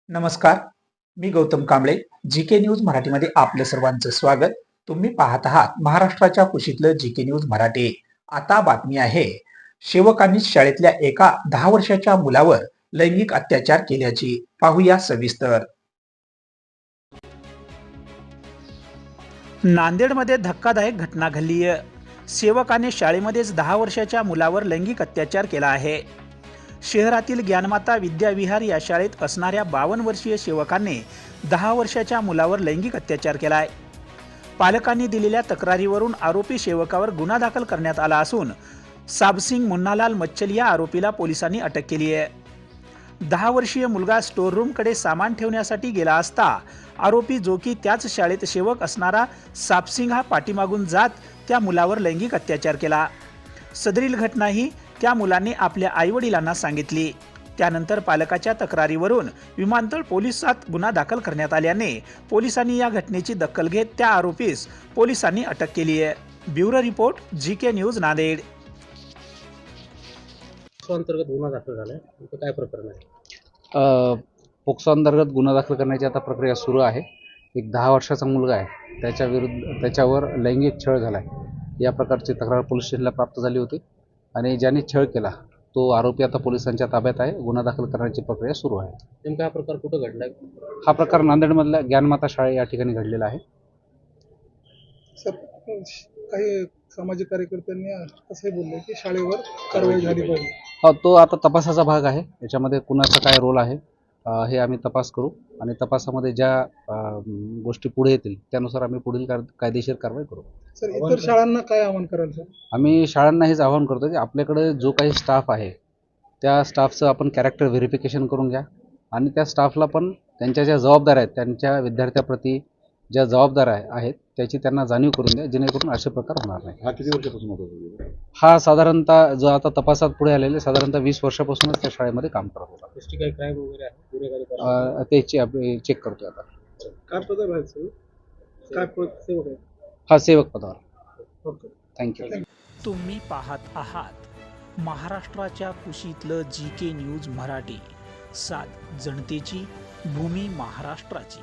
नमस्कार, मी गौतम कांबळे. जी के न्यूज मराठीमध्ये आपलं सर्वांचं स्वागत. तुम्ही पाहत आहात महाराष्ट्राच्या कुशीतलं जी के न्यूज मराठी. आता बातमी आहे, सेवकांनी शाळेतल्या एका 10 वर्षाच्या मुलावर लैंगिक अत्याचार केल्याची. पाहूया सविस्तर. नांदेडमध्ये धक्कादायक घटना घडली आहे. सेवकाने शाळेमध्येच 10 वर्षाच्या मुलावर लैंगिक अत्याचार केला आहे. शहरातील ज्ञानमाता विद्याविहार या शाळेत असणाऱ्या 52 वर्षीय सेवकाने 10 वर्षाच्या मुलावर लैंगिक अत्याचार केलाय. पालकांनी दिलेल्या तक्रारीवरून आरोपी सेवकावर गुन्हा दाखल करण्यात आला असून साबसिंग मुन्नालाल मच्छल या आरोपीला पोलिसांनी अटक केली आहे. 10 वर्षीय मुलगा स्टोर रूमकडे सामान ठेवण्यासाठी गेला असता आरोपी, जो की त्याच शाळेत सेवक असणारा साबसिंग, हा पाठीमागून जात त्या मुलावर लैंगिक अत्याचार केला. सदरील घटना ही त्या मुलाने आपल्या आईवडिलांना सांगितली. त्यानंतर पालकाच्या तक्रारीवरून विमानतळ पोलिसात गुन्हा दाखल करण्यात आल्याने पोलिसांनी या घटनेची दखल घेत त्या आरोपीस पोलिसांनी अटक केली आहे. ब्युरो रिपोर्ट, जी के न्यूज, नांदेड. अंतर्गत गुन्हा दाखल झालाय, काय प्रकरण आहे? पोक्सो अंतर्गत गुन्हा दाखल करण्याची आता प्रक्रिया सुरू आहे. एक 10 वर्षाचा मुलगा आहे, त्याच्यावर लैंगिक छळ झाला आहे या प्रकारची तक्रार पोलीस स्टेशनला प्राप्त झाली होती आणि ज्याने छळ केला तो आरोपी आता पोलिसांच्या ताब्यात आहे. गुन्हा दाखल करण्याची प्रक्रिया सुरू आहे. नेमका हा प्रकार कुठं घडलाय? हा प्रकार नांदेडमधल्या ज्ञानमाता शाळे या ठिकाणी घडलेला आहे. सर, काही सामाजिक कार्यकर्त्यांनी असे बोलले की शाळेवर कारवाई झाली पाहिजे. तो आता तपासाचा भाग आहे. याच्यामध्ये कुणाचा काय रोल आहे हे आम्ही तपास करू आणि तपासामध्ये ज्या गोष्टी पुढे येतील त्यानुसार आम्ही पुढील कायदेशीर कारवाई करू. सर, इतर शाळांना काय आवाहन कराल सर? आम्ही शाळांना हेच आवाहन करतो की आपल्याकडे जो काही स्टाफ आहे त्या स्टाफचं आपण कॅरेक्टर व्हेरिफिकेशन करून घ्या आणि त्या स्टाफला पण त्यांच्या ज्या जबाबदाऱ्या आहेत, त्यांच्या विद्यार्थ्याप्रती ज्या जबाबदाऱ्या आहेत त्याची त्यांना जाणीव करून द्या, जेणेकरून असे प्रकार होणार नाही. हा किती वर्षापासून होता? हा साधारणतः जो आता तपासात पुढे आलेले साधारणतः 20 वर्षापासूनच त्या शाळेमध्ये काम करत होता. गोष्टी काही क्राईम वगैरे आहे, गुन्हेगारी कारवाई? ते चेक करतोय आता. काय पदार आहे सर? काय सेवक आहे? हा सेवक पदावर. ओके. थँक्यू. तुम्ही पाहत आहात महाराष्ट्राच्या कुशीतलं जी के न्यूज मराठी. सात जनतेची, भूमी महाराष्ट्राची.